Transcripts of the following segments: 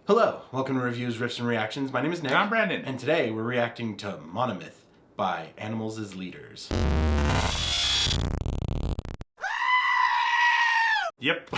Hello, welcome to Reviews, Riffs, and Reactions. My name is Nick. I'm Brandon. And today we're reacting to Monomyth by Animals as Leaders. Yep.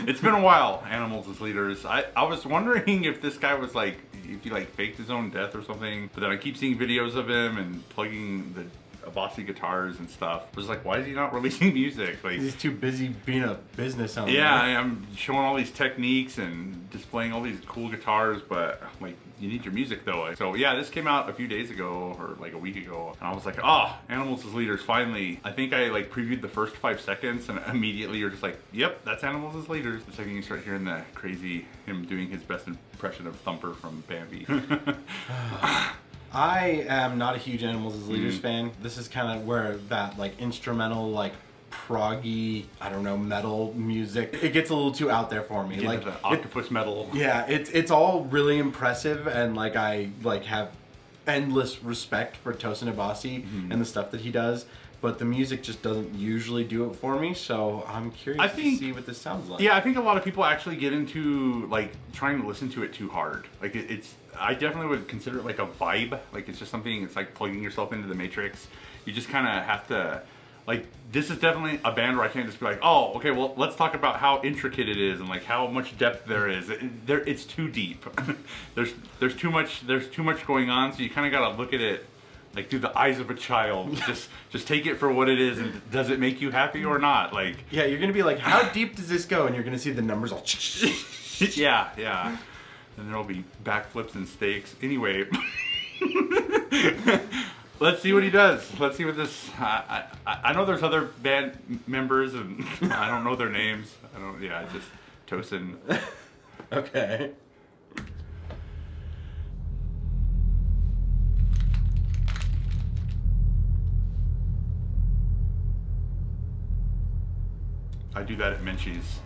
It's been a while, Animals as Leaders. I was wondering if this guy was like, if he like faked his own death or something, but then I keep seeing videos of him and plugging the Bossy guitars and stuff. I was like, why is he not releasing music? Like, He's too busy being a business owner. yeah, I'm showing all these techniques and displaying all these cool guitars, but like, you need your music though. So yeah, this came out a few days ago or like a week ago, and I was like, oh, Animals as Leaders, finally. I think I like previewed the first 5 seconds and immediately you're just like, yep, that's Animals as Leaders. The second you start hearing the crazy, him doing his best impression of Thumper from Bambi. I am not a huge Animals as Leaders fan. This is kind of where that like instrumental, like proggy, I don't know, metal music, it gets a little too out there for me. Like the octopus metal. Yeah, it's all really impressive, and like I like have endless respect for Tosin Abasi and the stuff that he does, but the music just doesn't usually do it for me, so I'm curious to see what this sounds like. Yeah, I think a lot of people actually get into like trying to listen to it too hard. Like I definitely would consider it like a vibe. Like it's just something, it's like plugging yourself into the Matrix. You just kind of have to, like, this is definitely a band where I can't just be like, oh, okay, well, let's talk about how intricate it is and like how much depth there is. It's too deep. there's too much going on, so you kind of got to look at it like through the eyes of a child. just take it for what it is, and does it make you happy or not? Like, yeah, you're gonna be like, how deep does this go? And you're gonna see the numbers all yeah. And there'll be backflips and stakes. Anyway, let's see what he does. Let's see what this. I know there's other band members, and I don't know their names. Just Tosin. Okay. I do that at Menchie's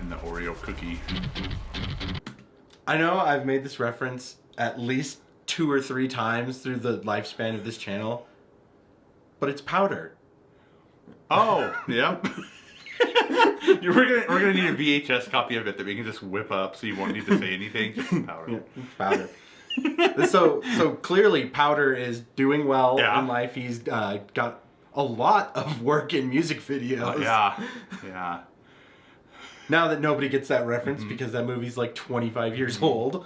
in the Oreo cookie. I know I've made this reference at least 2 or 3 times through the lifespan of this channel, but it's powder. Oh, yep. We're gonna need a VHS copy of it that we can just whip up, so you won't need to say anything. Just powder. Yeah, it's powder. So clearly, Powder is doing well in life. He's got a lot of work in music videos. Yeah. Now that nobody gets that reference because that movie's like 25 years old.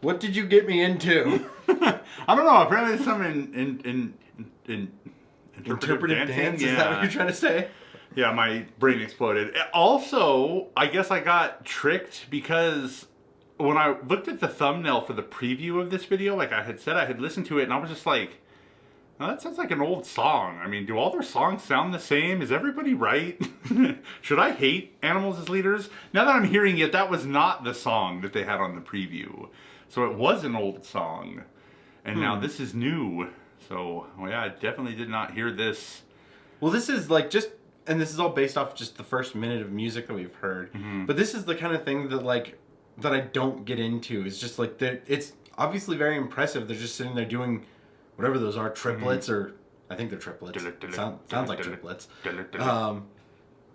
What did you get me into? I don't know. Apparently, it's some interpretive dance. Is that what you're trying to say? Yeah, my brain exploded. Also, I guess I got tricked because when I looked at the thumbnail for the preview of this video, like I had said, I had listened to it, and I was just like, oh, that sounds like an old song. I mean, do all their songs sound the same? Is everybody right? Should I hate Animals as Leaders? Now that I'm hearing it, that was not the song that they had on the preview. So it was an old song. And now this is new. So, well, yeah, I definitely did not hear this. Well, this is like and this is all based off just the first minute of music that we've heard. But this is the kind of thing that I don't get into. It's just like, it's obviously very impressive. They're just sitting there doing whatever those are, triplets, or I think they're triplets. Sounds like triplets. But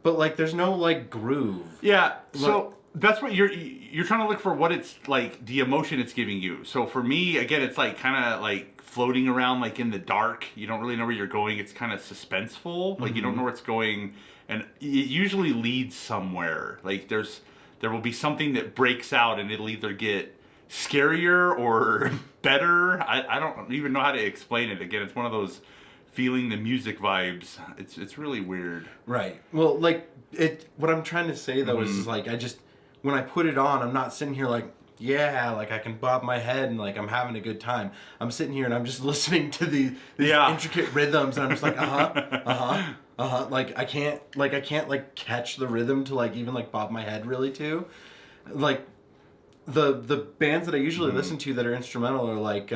like, there's no like groove. Yeah, so that's what you're trying to look for, what it's like, the emotion it's giving you. So for me, again, it's like kind of like floating around like in the dark. You don't really know where you're going. It's kind of suspenseful. Like you don't know where it's going, and it usually leads somewhere. Like there's there will be something that breaks out, and it'll either get scarier or better. I don't even know how to explain it. Again, it's one of those feeling the music vibes. It's really weird. Right. Well, like what I'm trying to say though is like when I put it on, I'm not sitting here like, yeah, like I can bob my head and like I'm having a good time. I'm sitting here and I'm just listening to these intricate rhythms, and I'm just like, like I can't like catch the rhythm to like even like bob my head really to. Like the bands that I usually listen to that are instrumental are like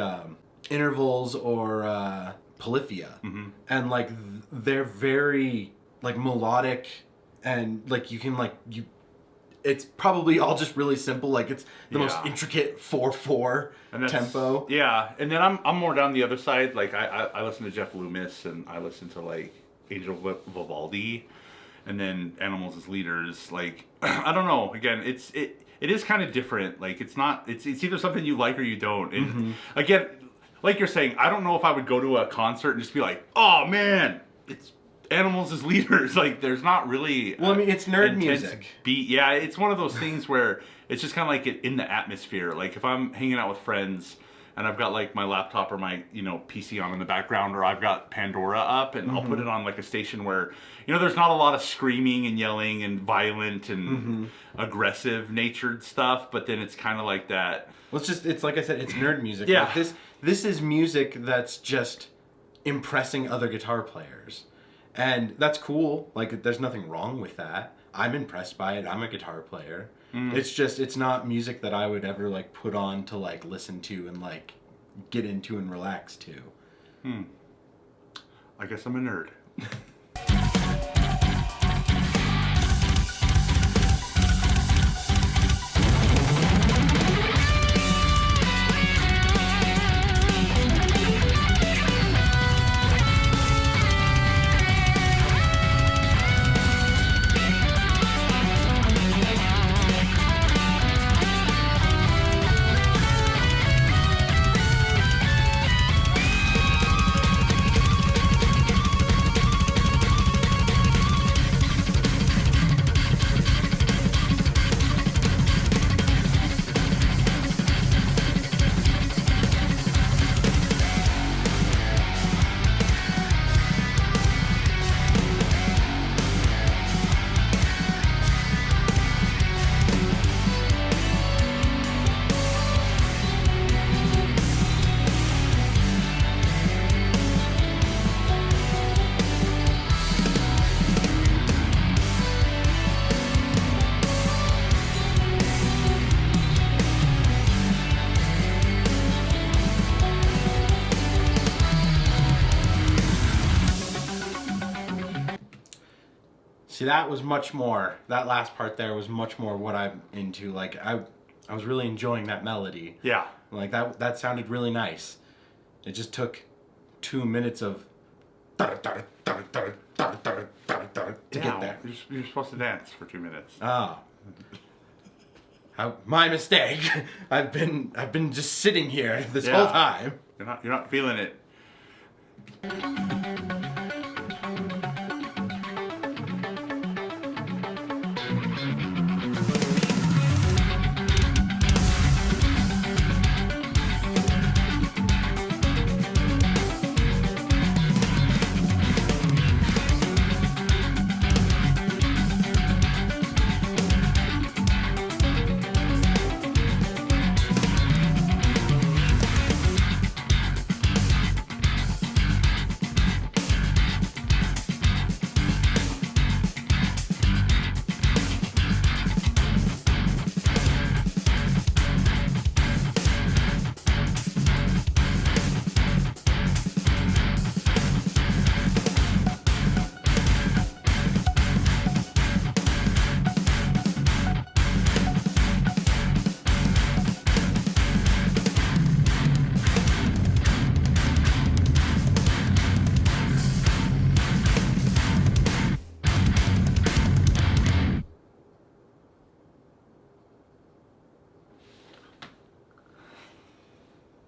Intervals or Polyphia, and like they're very like melodic, and like you can like it's probably all just really simple. Like it's the most intricate 4/4 tempo. Yeah, and then I'm more down the other side. Like I listen to Jeff Loomis, and I listen to like Angel Vivaldi, and then Animals as Leaders. Like I don't know. Again, it is kind of different. Like it's either something you like or you don't. And again, like you're saying, I don't know if I would go to a concert and just be like, oh man, it's Animals as Leaders. Like there's not really well, I mean, it's nerd music beat. Yeah, it's one of those things where it's just kind of like in the atmosphere. Like if I'm hanging out with friends and I've got like my laptop or my PC on in the background, or I've got Pandora up, and I'll put it on like a station where there's not a lot of screaming and yelling and violent and aggressive natured stuff, but then it's kind of like that. Well, it's like I said, it's nerd music. Yeah. Like this is music that's just impressing other guitar players. And that's cool. Like, there's nothing wrong with that. I'm impressed by it. I'm a guitar player. It's not music that I would ever, like, put on to, like, listen to and, like, get into and relax to. I guess I'm a nerd. See, that was much more, that last part there was much more what I'm into. Like, I was really enjoying that melody. Yeah. Like, that sounded really nice. It just took 2 minutes of to get there. You're supposed to dance for 2 minutes. Oh. My mistake. I've been just sitting here this whole time. You're not feeling it.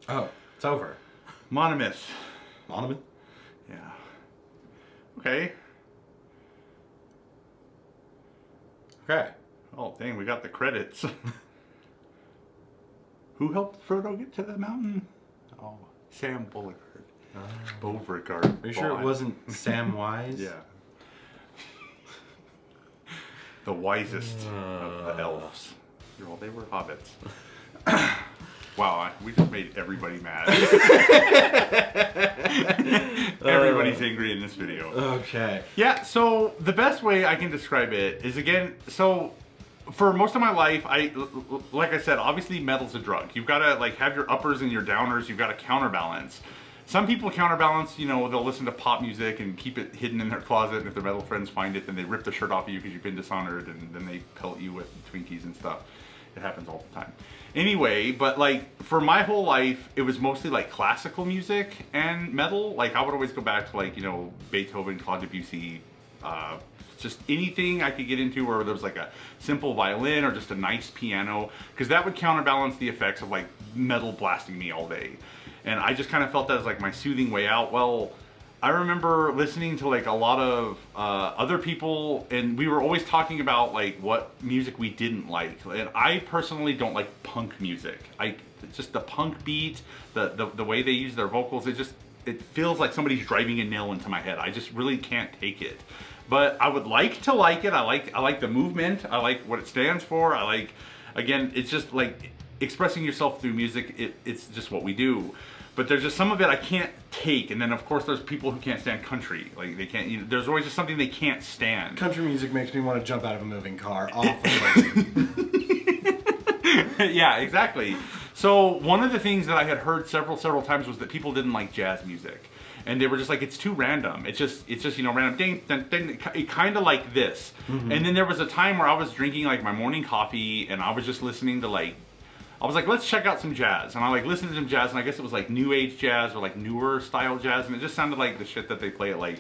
Oh, it's over. Monomyth. Monomyth? Yeah. Okay. Okay. Oh, dang, we got the credits. Who helped Frodo get to the mountain? Oh, Sam Beauregard. Beauregard. Are you sure it wasn't Samwise? Yeah. The wisest of the elves. Well, they were hobbits. Wow, we just made everybody mad. Everybody's angry in this video. Okay. Yeah, so the best way I can describe it is, again, so for most of my life, like I said, obviously metal's a drug. You've got to like have your uppers and your downers. You've got to counterbalance. Some people counterbalance, you know, they'll listen to pop music and keep it hidden in their closet, and if their metal friends find it, then they rip the shirt off of you because you've been dishonored, and then they pelt you with Twinkies and stuff. It happens all the time. Anyway, but like for my whole life, it was mostly like classical music and metal. Like I would always go back to like, you know, Beethoven, Claude Debussy, just anything I could get into where there was like a simple violin or just a nice piano, because that would counterbalance the effects of like metal blasting me all day. And I just kind of felt that as like my soothing way out. Well, I remember listening to like a lot of other people, and we were always talking about like what music we didn't like. And I personally don't like punk music. Just the punk beat, the way they use their vocals, it feels like somebody's driving a nail into my head. I just really can't take it. But I would like to like it. I like the movement. I like what it stands for. I like, again, it's just like expressing yourself through music. It's just what we do. But there's just some of it I can't take, and then of course there's people who can't stand country. Like they can't. You know, there's always just something they can't stand. Country music makes me want to jump out of a moving car. Awful. Yeah, exactly. So one of the things that I had heard several times was that people didn't like jazz music, and they were just like, it's too random. It's just you know, random ding, ding, ding, it kind of like this. Mm-hmm. And then there was a time where I was drinking like my morning coffee, and I was just listening to like. I was like, let's check out some jazz. And I like listened to some jazz, and I guess it was like new age jazz or like newer style jazz. And it just sounded like the shit that they play at like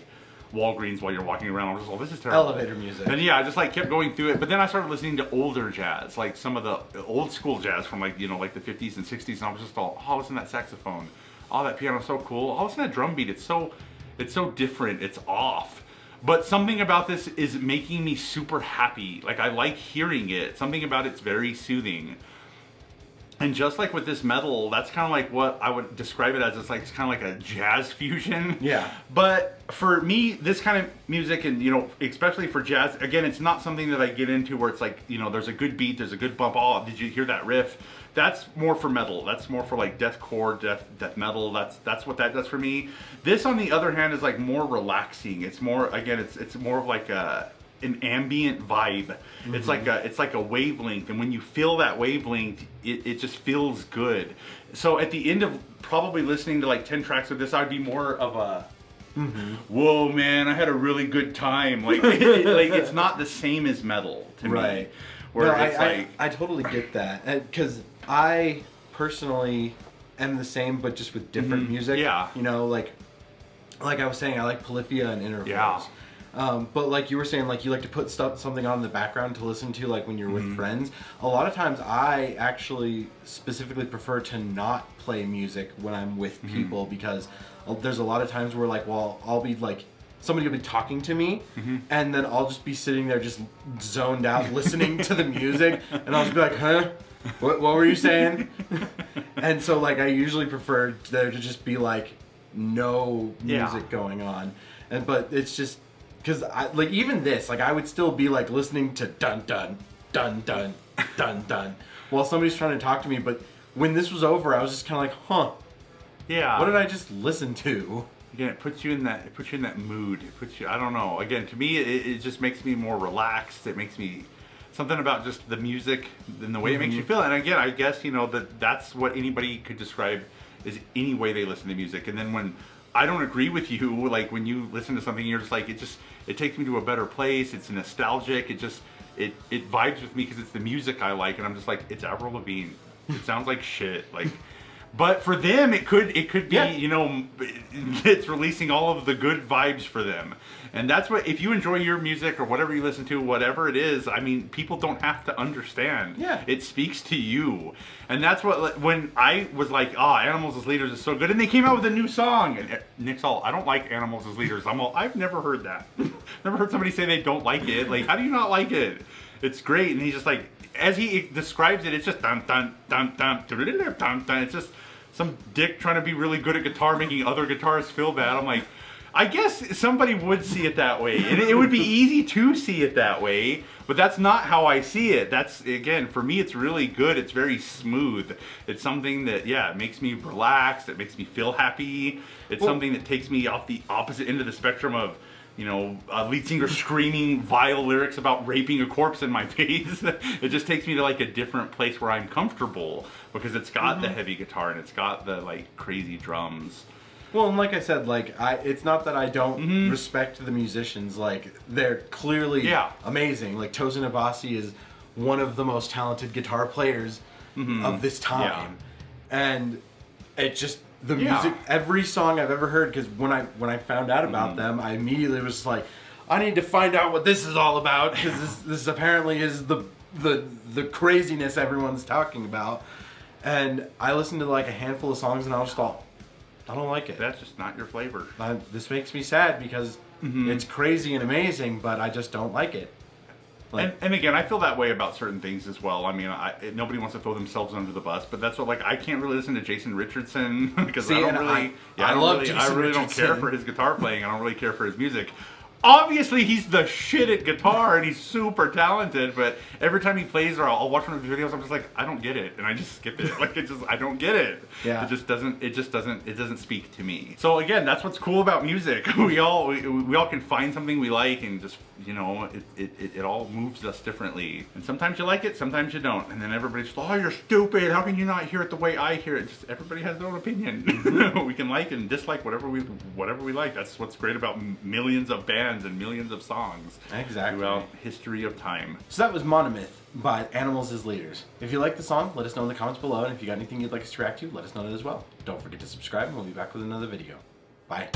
Walgreens while you're walking around. I was just like, oh, this is terrible. Elevator music. And yeah, I just like kept going through it. But then I started listening to older jazz, like some of the old school jazz from like, you know, like the 50s and 60s. And I was just all, oh, listen to that saxophone. Oh, that piano's so cool. Oh, listen to that drum beat. It's so different. It's off. But something about this is making me super happy. Like I like hearing it. Something about it's very soothing. And just like with this metal, that's kind of like what I would describe it as. It's kind of like a jazz fusion. Yeah. But for me, this kind of music, and you know, especially for jazz, again, it's not something that I get into where it's like, you know, there's a good beat, there's a good bump. Oh, did you hear that riff? That's more for metal. That's more for like deathcore, death metal. That's what that does for me. This, on the other hand, is like more relaxing. It's more, again, it's more of like an ambient vibe. Mm-hmm. It's like a wavelength, and when you feel that wavelength, it just feels good. So at the end of probably listening to like 10 tracks of this, I'd be more of a whoa, man, I had a really good time. Like like it's not the same as metal to me. Where no, it's I totally get that, because I personally am the same, but just with different music. Yeah. You know, like I was saying, I like polyphia and intervals. Yeah. But like you were saying, like you like to put something on in the background to listen to, like when you're with friends. A lot of times I actually specifically prefer to not play music when I'm with people, because there's a lot of times where like, well, I'll be like, somebody will be talking to me, and then I'll just be sitting there just zoned out listening to the music, and I'll just be like, huh? What were you saying? And so like I usually prefer there to just be like no music going on. But it's just, because I like even this, like I would still be like listening to dun dun dun dun dun dun while somebody's trying to talk to me. But when this was over, I was just kind of like, huh? Yeah. What did I just listen to? Again, it puts you in that. It puts you in that mood. It puts you. I don't know. Again, to me, it just makes me more relaxed. It makes me something about just the music and the way it makes you feel. And again, I guess you know that's what anybody could describe as any way they listen to music. And then when I don't agree with you, like when you listen to something, you're just like, it takes me to a better place. It's nostalgic. It vibes with me because it's the music I like, and I'm just like, it's Avril Lavigne. It sounds like shit. Like, but for them, it could be, you know, it's releasing all of the good vibes for them. And that's what, if you enjoy your music or whatever you listen to, whatever it is, I mean, people don't have to understand. Yeah. It speaks to you. And that's what, when I was like, Animals as Leaders is so good, and they came out with a new song, and Nick's all, I don't like Animals as Leaders. I'm all, I've never heard that. Never heard somebody say they don't like it. Like, how do you not like it? It's great, and he's just like, as he describes it, it's just dun dun dun dun dun dun dun. It's just some dick trying to be really good at guitar, making other guitarists feel bad. I'm like, I guess somebody would see it that way, and it would be easy to see it that way, but that's not how I see it. That's, again, for me, it's really good. It's very smooth. It's something that, yeah, it makes me relaxed. It makes me feel happy. It's something that takes me off the opposite end of the spectrum of, you know, a lead singer screaming vile lyrics about raping a corpse in my face. It just takes me to like a different place where I'm comfortable because it's got the heavy guitar and it's got the like crazy drums. Well, and like I said, like it's not that I don't respect the musicians. Like they're clearly amazing. Like Tosin Abasi is one of the most talented guitar players of this time, and it just. The music, every song I've ever heard, because when I found out about them, I immediately was like, I need to find out what this is all about, because this apparently is the craziness everyone's talking about. And I listened to like a handful of songs, and I was thought, I don't like it. That's just not your flavor. This makes me sad because it's crazy and amazing, but I just don't like it. Like, and again, I feel that way about certain things as well. I mean, nobody wants to throw themselves under the bus, but that's what, like, I can't really listen to Jason Richardson because I really don't care for his guitar playing. I don't really care for his music. Obviously, he's the shit at guitar and he's super talented, but every time he plays or I'll watch one of his videos, I'm just like, I don't get it, and I just skip it. Like, I don't get it. Yeah. It doesn't speak to me. So again, that's what's cool about music. We all can find something we like, and just, you know, it all moves us differently. And sometimes you like it, sometimes you don't. And then everybody's just, oh, you're stupid. How can you not hear it the way I hear it? Just everybody has their own opinion. We can like and dislike whatever we like. That's what's great about millions of bands and millions of songs throughout history of time. So that was Monomyth by Animals as Leaders. If you like the song, let us know in the comments below, and if you got anything you'd like us to react to, let us know that as well. Don't forget to subscribe, and we'll be back with another video. Bye.